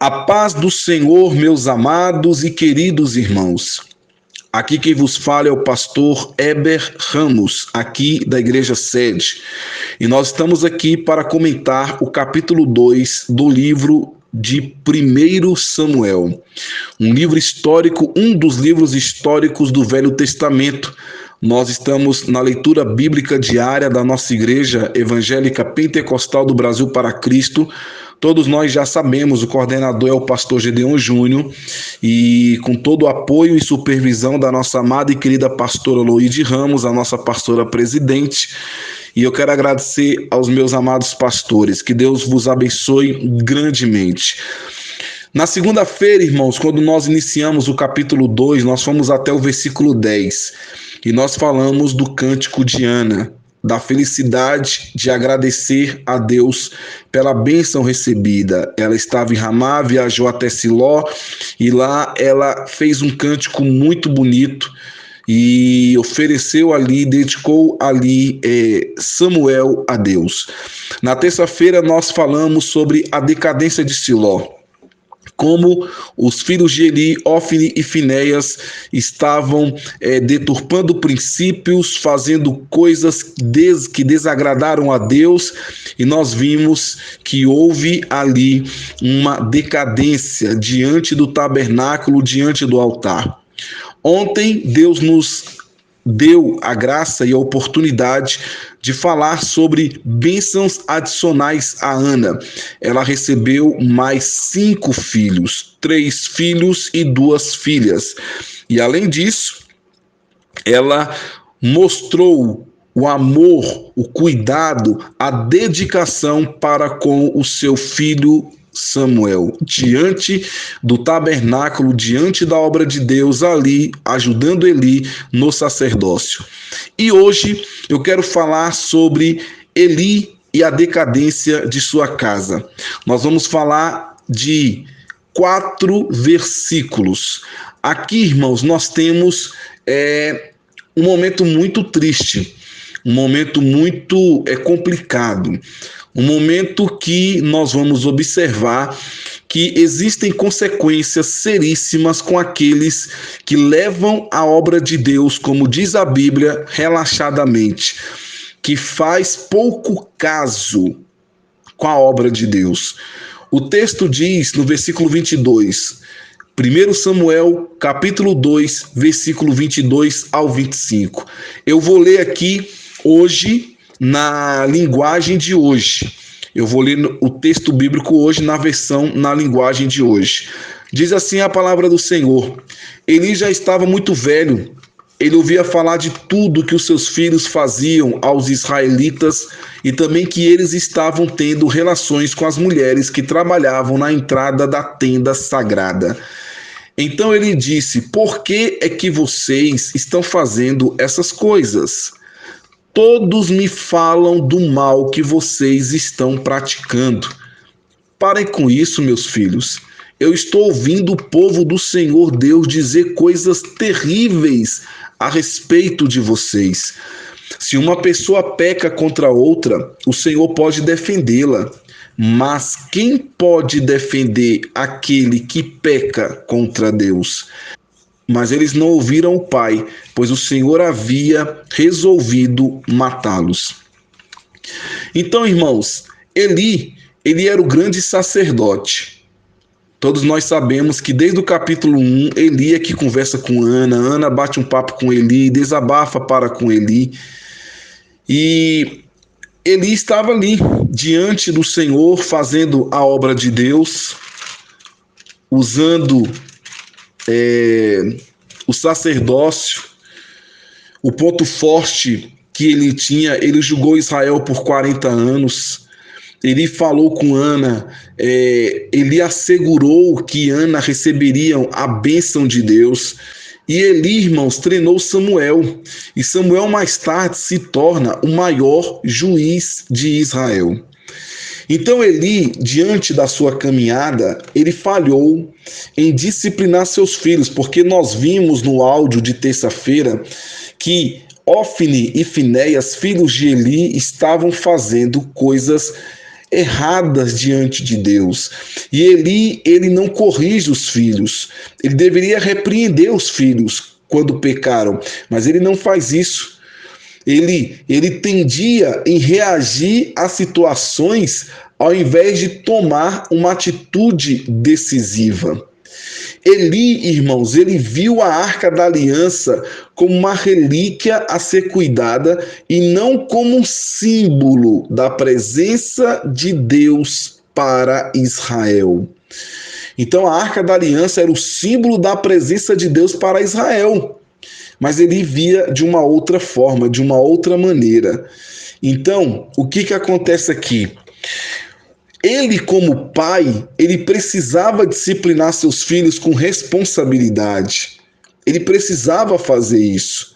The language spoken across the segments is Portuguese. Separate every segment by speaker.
Speaker 1: A paz do Senhor, meus amados e queridos irmãos. Aqui quem vos fala é o pastor Heber Ramos, aqui da Igreja Sede. E nós estamos aqui para comentar o capítulo 2 do livro de 1 Samuel. Um livro histórico, um dos livros históricos do Velho Testamento. Nós estamos na leitura bíblica diária da nossa Igreja Evangélica Pentecostal do Brasil para Cristo. Todos nós já sabemos, o coordenador é o pastor Gedeon Júnior, e com todo o apoio e supervisão da nossa amada e querida pastora Loide Ramos, a nossa pastora presidente. E eu quero agradecer aos meus amados pastores, que Deus vos abençoe grandemente. Na segunda-feira, irmãos, quando nós iniciamos o capítulo 2, nós fomos até o versículo 10, e nós falamos do cântico de Ana, da felicidade de agradecer a Deus pela bênção recebida. Ela estava em Ramá, viajou até Siló, e lá ela fez um cântico muito bonito, e ofereceu ali, dedicou ali Samuel a Deus. Na terça-feira nós falamos sobre a decadência de Siló, como os filhos de Eli, Ofni e Finéias estavam deturpando princípios, fazendo coisas que desagradaram a Deus, e nós vimos que houve ali uma decadência diante do tabernáculo, diante do altar. Ontem Deus nos deu a graça e a oportunidade de falar sobre bênçãos adicionais a Ana. Ela recebeu mais 5 filhos, 3 filhos e 2 filhas. E além disso, ela mostrou o amor, o cuidado, a dedicação para com o seu filho Samuel, diante do tabernáculo, diante da obra de Deus ali, ajudando Eli no sacerdócio. E hoje eu quero falar sobre Eli e a decadência de sua casa. Nós vamos falar de 4 versículos. Aqui, irmãos, nós temos um momento muito triste, um momento muito complicado. Um momento que nós vamos observar que existem consequências seríssimas com aqueles que levam a obra de Deus, como diz a Bíblia, relaxadamente, que faz pouco caso com a obra de Deus. O texto diz no versículo 22, 1 Samuel, capítulo 2, versículo 22 ao 25. Eu vou ler aqui hoje na linguagem de hoje. Eu vou ler o texto bíblico hoje na linguagem de hoje. Diz assim a palavra do Senhor: Eli já estava muito velho. Ele ouvia falar de tudo que os seus filhos faziam aos israelitas e também que eles estavam tendo relações com as mulheres que trabalhavam na entrada da tenda sagrada. Então ele disse: por que é que vocês estão fazendo essas coisas? Todos me falam do mal que vocês estão praticando. Parem com isso, meus filhos. Eu estou ouvindo o povo do Senhor Deus dizer coisas terríveis a respeito de vocês. Se uma pessoa peca contra outra, o Senhor pode defendê-la. Mas quem pode defender aquele que peca contra Deus? Mas eles não ouviram o pai, pois o Senhor havia resolvido matá-los. Então, irmãos, Eli era o grande sacerdote. Todos nós sabemos que desde o capítulo 1, Eli é que conversa com Ana, Ana bate um papo com Eli, desabafa para com Eli. E Eli estava ali, diante do Senhor, fazendo a obra de Deus, usando o sacerdócio. O ponto forte que ele tinha, ele julgou Israel por 40 anos, ele falou com Ana, ele assegurou que Ana receberiam a bênção de Deus, e Eli, irmãos, treinou Samuel, e Samuel mais tarde se torna o maior juiz de Israel. Então Eli, diante da sua caminhada, ele falhou em disciplinar seus filhos, porque nós vimos no áudio de terça-feira que Ofni e Finéias, filhos de Eli, estavam fazendo coisas erradas diante de Deus. E ele não corrige os filhos. Ele deveria repreender os filhos quando pecaram, mas ele não faz isso. Ele tendia em reagir a situações ao invés de tomar uma atitude decisiva. Eli, irmãos, ele viu a Arca da Aliança como uma relíquia a ser cuidada e não como um símbolo da presença de Deus para Israel. Então a Arca da Aliança era o símbolo da presença de Deus para Israel, mas ele via de uma outra forma, de uma outra maneira. Então, o que acontece aqui? Ele, como pai, ele precisava disciplinar seus filhos com responsabilidade. Ele precisava fazer isso.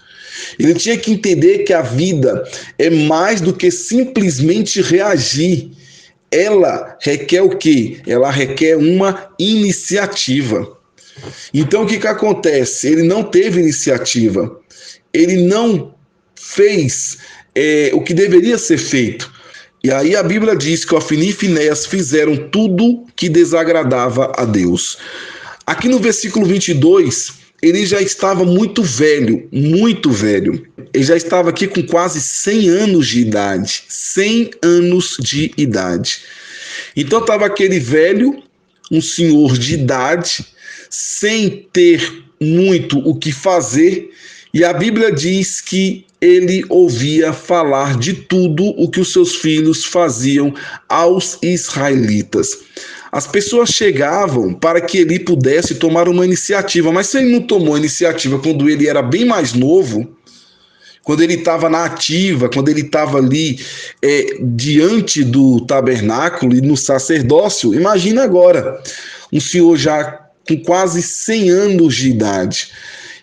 Speaker 1: Ele tinha que entender que a vida é mais do que simplesmente reagir. Ela requer o quê? Ela requer uma iniciativa. Então, o que acontece? Ele não teve iniciativa. Ele não fez o que deveria ser feito. E aí a Bíblia diz que Ofni e Finéias fizeram tudo que desagradava a Deus. Aqui no versículo 22, ele já estava muito velho, muito velho. Ele já estava aqui com quase 100 anos de idade, 100 anos de idade. Então estava aquele velho, um senhor de idade, sem ter muito o que fazer, e a Bíblia diz que ele ouvia falar de tudo o que os seus filhos faziam aos israelitas. As pessoas chegavam para que ele pudesse tomar uma iniciativa, mas se ele não tomou iniciativa quando ele era bem mais novo, quando ele estava na ativa, quando ele estava ali diante do tabernáculo e no sacerdócio, imagina agora, um senhor já com quase 100 anos de idade.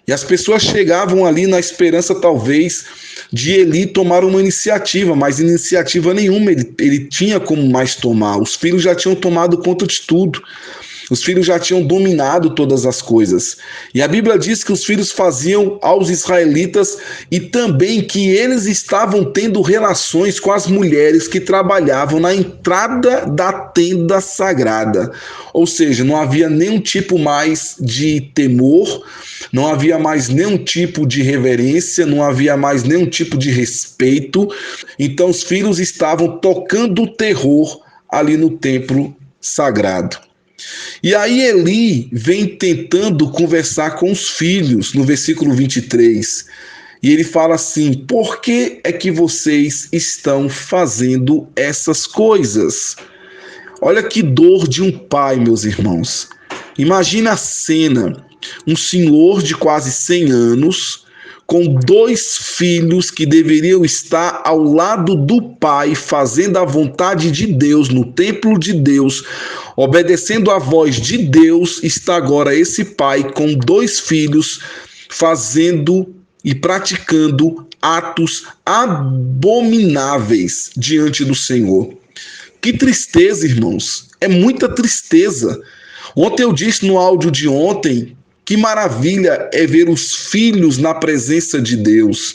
Speaker 1: E as pessoas chegavam ali na esperança, talvez, de Eli tomar uma iniciativa, mas iniciativa nenhuma ele tinha como mais tomar. Os filhos já tinham tomado conta de tudo. Os filhos já tinham dominado todas as coisas. E a Bíblia diz que os filhos faziam aos israelitas e também que eles estavam tendo relações com as mulheres que trabalhavam na entrada da tenda sagrada. Ou seja, não havia nenhum tipo mais de temor, não havia mais nenhum tipo de reverência, não havia mais nenhum tipo de respeito. Então os filhos estavam tocando terror ali no templo sagrado. E aí Eli vem tentando conversar com os filhos, no versículo 23, e ele fala assim: por que é que vocês estão fazendo essas coisas? Olha que dor de um pai, meus irmãos. Imagina a cena, um senhor de quase 100 anos, com 2 filhos que deveriam estar ao lado do pai, fazendo a vontade de Deus, no templo de Deus, obedecendo à voz de Deus. Está agora esse pai com 2 filhos fazendo e praticando atos abomináveis diante do Senhor. Que tristeza, irmãos, é muita tristeza. Ontem eu disse no áudio de ontem, que maravilha é ver os filhos na presença de Deus.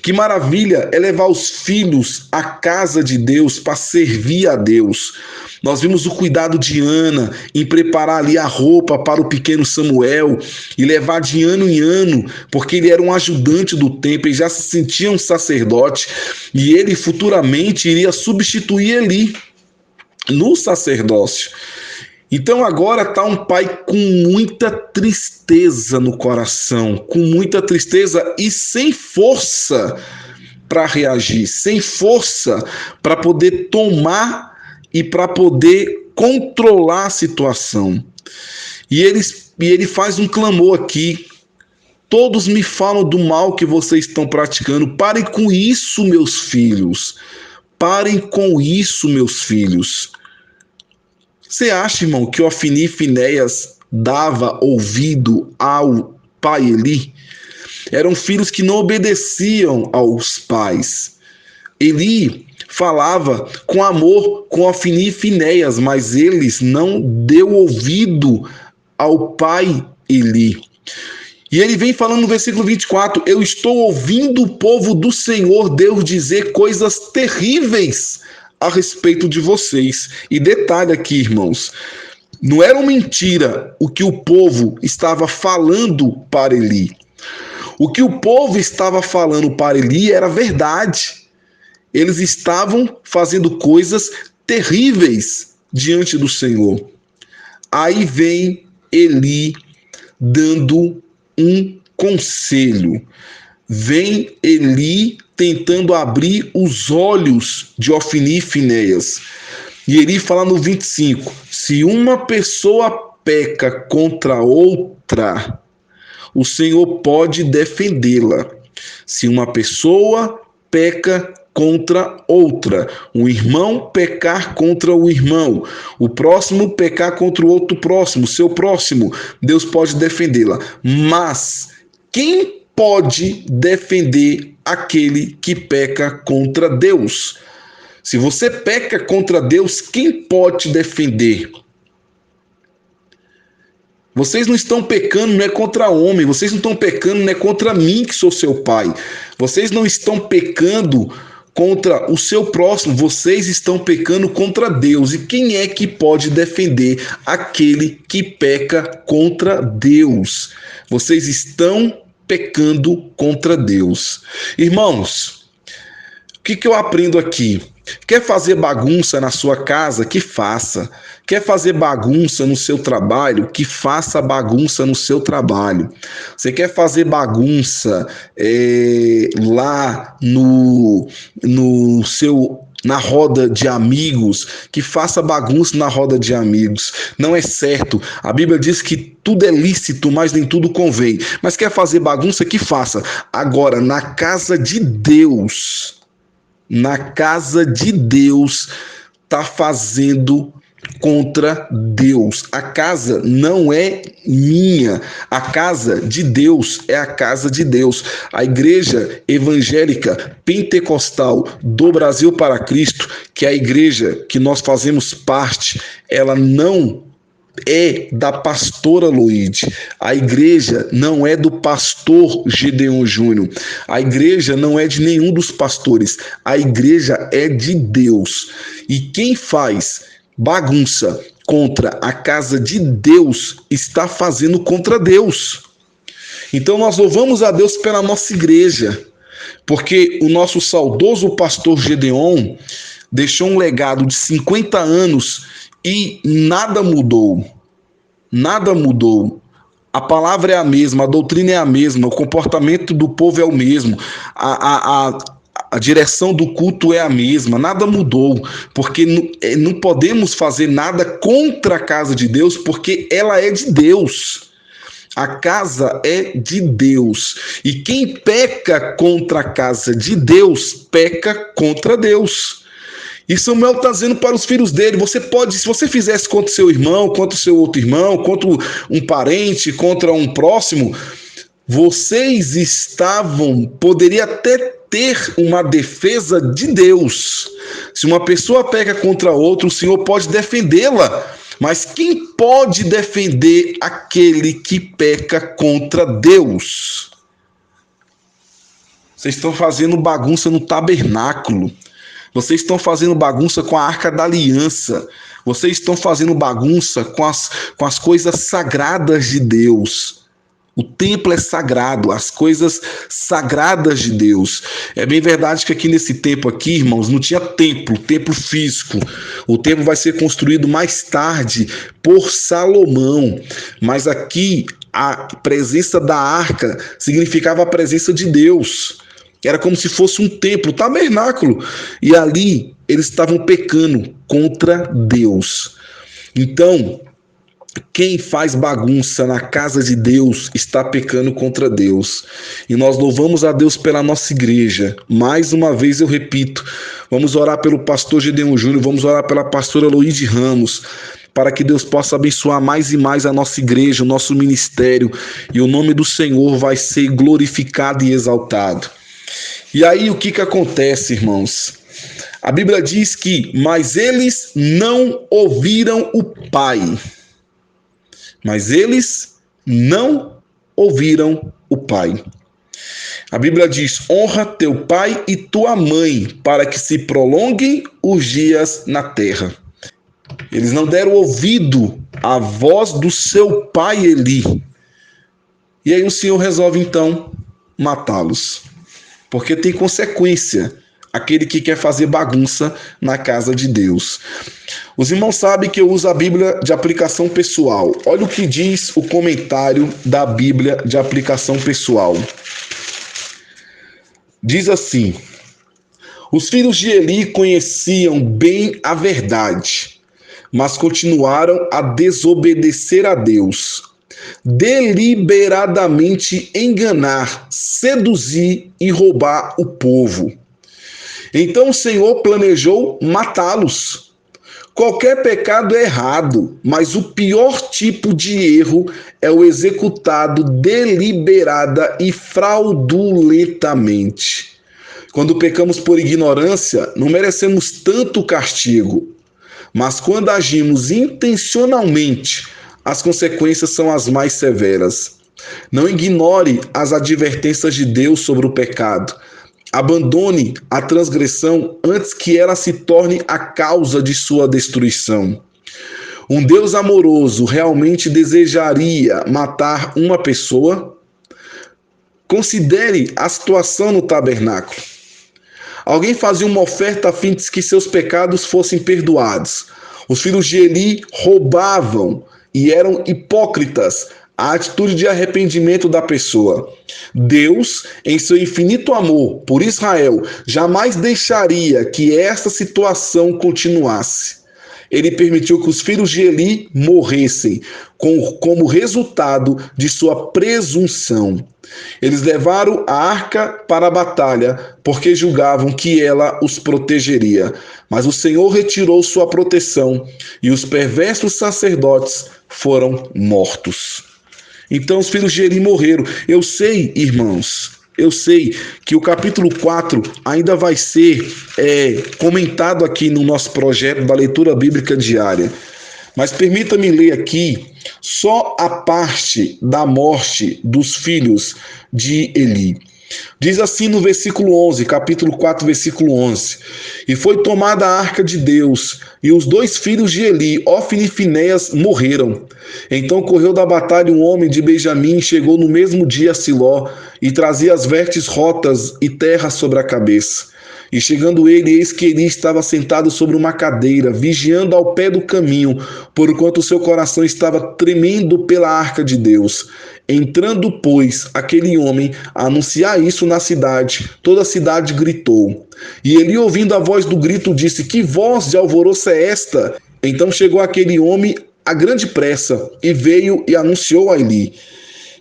Speaker 1: Que maravilha é levar os filhos à casa de Deus para servir a Deus. Nós vimos o cuidado de Ana em preparar ali a roupa para o pequeno Samuel e levar de ano em ano, porque ele era um ajudante do templo e já se sentia um sacerdote, e ele futuramente iria substituir Eli no sacerdócio. Então agora está um pai com muita tristeza no coração, com muita tristeza e sem força para reagir, sem força para poder tomar e para poder controlar a situação. E ele faz um clamor aqui: todos me falam do mal que vocês estão praticando, parem com isso, meus filhos, parem com isso, meus filhos. Você acha, irmão, que Ofni e Finéias dava ouvido ao pai Eli? Eram filhos que não obedeciam aos pais. Eli falava com amor com Ofni e Finéias, mas eles não deu ouvido ao pai Eli. E ele vem falando no versículo 24: eu estou ouvindo o povo do Senhor Deus dizer coisas terríveis a respeito de vocês. E detalhe aqui, irmãos, não era uma mentira o que o povo estava falando para Eli. O que o povo estava falando para Eli era verdade. Eles estavam fazendo coisas terríveis diante do Senhor. Aí vem Eli dando um conselho. Vem Eli tentando abrir os olhos de Ofni e Finéias. E Eli fala no 25, se uma pessoa peca contra outra, o Senhor pode defendê-la. Se uma pessoa peca contra outra, um irmão pecar contra o irmão, o próximo pecar contra o outro próximo, seu próximo, Deus pode defendê-la. Mas quem pode defender aquele que peca contra Deus? Se você peca contra Deus, quem pode te defender? Vocês não estão pecando, não é contra homem. Vocês não estão pecando, não é contra mim, que sou seu pai. Vocês não estão pecando contra o seu próximo. Vocês estão pecando contra Deus. E quem é que pode defender aquele que peca contra Deus? Vocês estão pecando contra Deus. Irmãos, o que eu aprendo aqui? Quer fazer bagunça na sua casa? Que faça. Quer fazer bagunça no seu trabalho? Que faça bagunça no seu trabalho. Você quer fazer bagunça lá na roda de amigos? Que faça bagunça na roda de amigos. Não é certo. A Bíblia diz que tudo é lícito, mas nem tudo convém. Mas quer fazer bagunça? Que faça. Agora, na casa de Deus... Na casa de Deus, está fazendo contra Deus. A casa não é minha. A casa de Deus é a casa de Deus. A igreja evangélica pentecostal do Brasil para Cristo, que é a igreja que nós fazemos parte, ela não é da pastora Loide. A igreja não é do pastor Gedeon Júnior. A igreja não é de nenhum dos pastores. A igreja é de Deus. E quem faz bagunça contra a casa de Deus está fazendo contra Deus. Então nós louvamos a Deus pela nossa igreja, porque o nosso saudoso pastor Gedeon deixou um legado de 50 anos e nada mudou. Nada mudou. A palavra é a mesma, a doutrina é a mesma, o comportamento do povo é o mesmo, a direção do culto é a mesma, nada mudou, porque não podemos fazer nada contra a casa de Deus, porque ela é de Deus. A casa é de Deus. E quem peca contra a casa de Deus, peca contra Deus. E Samuel está dizendo para os filhos dele, você pode, se você fizesse contra o seu irmão, contra o seu outro irmão, contra um parente, contra um próximo, vocês poderia até ter uma defesa de Deus. Se uma pessoa peca contra outra, o Senhor pode defendê-la. Mas quem pode defender aquele que peca contra Deus? Vocês estão fazendo bagunça no tabernáculo. Vocês estão fazendo bagunça com a Arca da Aliança. Vocês estão fazendo bagunça com as coisas sagradas de Deus. O templo é sagrado, as coisas sagradas de Deus. É bem verdade que aqui nesse templo aqui, irmãos, não tinha templo físico. O templo vai ser construído mais tarde por Salomão. Mas aqui a presença da arca significava a presença de Deus. Era como se fosse um templo, tabernáculo. E ali eles estavam pecando contra Deus. Então, quem faz bagunça na casa de Deus está pecando contra Deus. E nós louvamos a Deus pela nossa igreja. Mais uma vez eu repito, vamos orar pelo pastor Gedeon Júnior, vamos orar pela pastora Loide Ramos, para que Deus possa abençoar mais e mais a nossa igreja, o nosso ministério, e o nome do Senhor vai ser glorificado e exaltado. E aí o que acontece, irmãos? A Bíblia diz que, mas eles não ouviram o Pai. Mas eles não ouviram o Pai. A Bíblia diz: honra teu pai e tua mãe, para que se prolonguem os dias na terra. Eles não deram ouvido à voz do seu pai Eli. E aí o Senhor resolve então matá-los, porque tem consequência aquele que quer fazer bagunça na casa de Deus. Os irmãos sabem que eu uso a Bíblia de aplicação pessoal. Olha o que diz o comentário da Bíblia de aplicação pessoal. Diz assim: os filhos de Eli conheciam bem a verdade, mas continuaram a desobedecer a Deus, deliberadamente enganar, seduzir e roubar o povo. Então o Senhor planejou matá-los. Qualquer pecado é errado, mas o pior tipo de erro é o executado deliberada e fraudulentamente. Quando pecamos por ignorância, não merecemos tanto castigo, mas quando agimos intencionalmente, as consequências são as mais severas. Não ignore as advertências de Deus sobre o pecado. Abandone a transgressão antes que ela se torne a causa de sua destruição. Um Deus amoroso realmente desejaria matar uma pessoa? Considere a situação no tabernáculo. Alguém fazia uma oferta a fim de que seus pecados fossem perdoados. Os filhos de Eli roubavam e eram hipócritas. A atitude de arrependimento da pessoa. Deus, em seu infinito amor por Israel, jamais deixaria que essa situação continuasse. Ele permitiu que os filhos de Eli morressem, como resultado de sua presunção. Eles levaram a arca para a batalha, porque julgavam que ela os protegeria. Mas o Senhor retirou sua proteção, e os perversos sacerdotes foram mortos. Então os filhos de Eli morreram. Eu sei, irmãos, eu sei que o capítulo 4 ainda vai ser comentado aqui no nosso projeto da leitura bíblica diária. Mas permita-me ler aqui só a parte da morte dos filhos de Eli. Diz assim no versículo 11, capítulo 4, versículo 11: e foi tomada a arca de Deus, e os dois filhos de Eli, Ofni e Finéias, morreram. Então correu da batalha um homem de Benjamim, chegou no mesmo dia a Siló, e trazia as vestes rotas e terra sobre a cabeça. E chegando ele, eis que Eli estava sentado sobre uma cadeira, vigiando ao pé do caminho, porquanto o seu coração estava tremendo pela arca de Deus. Entrando, pois, aquele homem a anunciar isso na cidade, toda a cidade gritou. E Eli, ouvindo a voz do grito, disse: que voz de alvoroço é esta? Então chegou aquele homem a grande pressa, e veio e anunciou a Eli.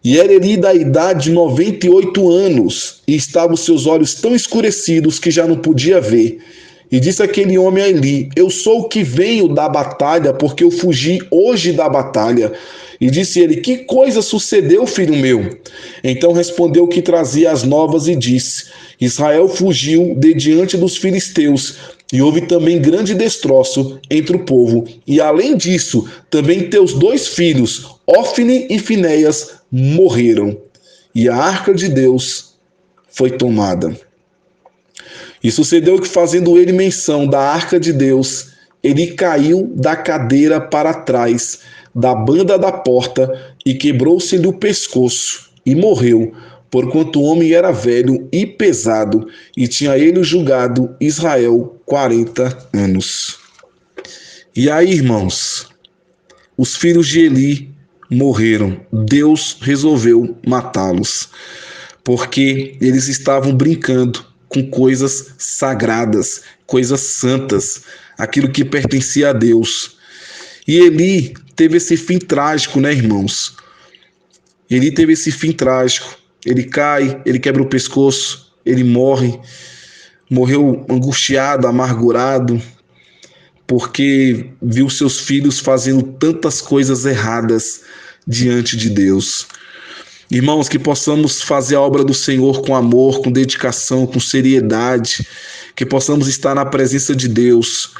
Speaker 1: E era Eli da idade de 98 anos, e estavam seus olhos tão escurecidos que já não podia ver. E disse aquele homem a Eli: eu sou o que venho da batalha, porque eu fugi hoje da batalha. E disse ele: que coisa sucedeu, filho meu? Então respondeu o que trazia as novas e disse: Israel fugiu de diante dos filisteus, e houve também grande destroço entre o povo. E além disso, também teus dois filhos, Ofni e Finéias, morreram. E a arca de Deus foi tomada. E sucedeu que, fazendo ele menção da arca de Deus, ele caiu da cadeira para trás da banda da porta e quebrou-se-lhe o pescoço e morreu, porquanto o homem era velho e pesado, e tinha ele julgado Israel 40 anos. E aí, irmãos, os filhos de Eli morreram. Deus resolveu matá-los, porque eles estavam brincando com coisas sagradas, coisas santas, aquilo que pertencia a Deus. E Eli teve esse fim trágico, né, irmãos? Eli teve esse fim trágico. Ele cai, ele quebra o pescoço, ele morre. Morreu angustiado, amargurado, porque viu seus filhos fazendo tantas coisas erradas diante de Deus. Irmãos, que possamos fazer a obra do Senhor com amor, com dedicação, com seriedade, que possamos estar na presença de Deus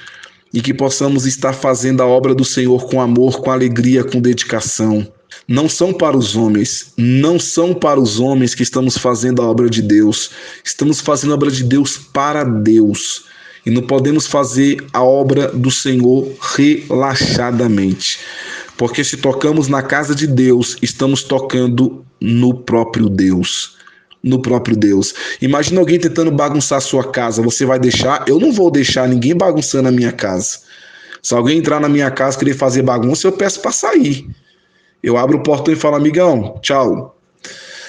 Speaker 1: e que possamos estar fazendo a obra do Senhor com amor, com alegria, com dedicação. Não são para os homens, não são para os homens que estamos fazendo a obra de Deus. Estamos fazendo a obra de Deus para Deus. E não podemos fazer a obra do Senhor relaxadamente. Porque se tocamos na casa de Deus, estamos tocando no próprio Deus. No próprio Deus. Imagina alguém tentando bagunçar a sua casa. Você vai deixar? Eu não vou deixar ninguém bagunçando a minha casa. Se alguém entrar na minha casa e querer fazer bagunça, eu peço para sair. Eu abro o portão e falo, amigão, tchau.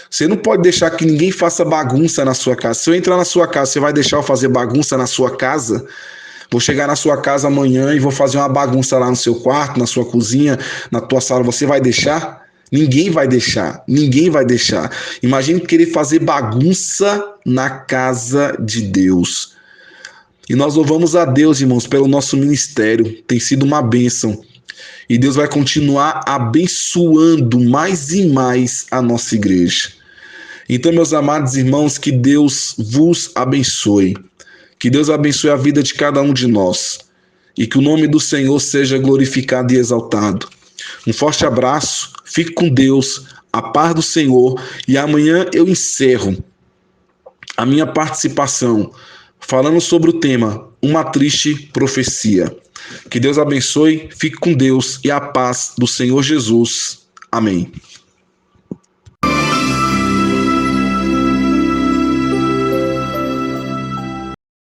Speaker 1: Você não pode deixar que ninguém faça bagunça na sua casa. Se eu entrar na sua casa, você vai deixar eu fazer bagunça na sua casa? Vou chegar na sua casa amanhã e vou fazer uma bagunça lá no seu quarto, na sua cozinha, na tua sala. Você vai deixar? Ninguém vai deixar. Ninguém vai deixar. Imagine querer fazer bagunça na casa de Deus. E nós louvamos a Deus, irmãos, pelo nosso ministério. Tem sido uma bênção. E Deus vai continuar abençoando mais e mais a nossa igreja. Então, meus amados irmãos, que Deus vos abençoe. Que Deus abençoe a vida de cada um de nós. E que o nome do Senhor seja glorificado e exaltado. Um forte abraço, fique com Deus, a paz do Senhor. E amanhã eu encerro a minha participação falando sobre o tema Uma Triste Profecia. Que Deus abençoe, fique com Deus e a paz do Senhor Jesus. Amém.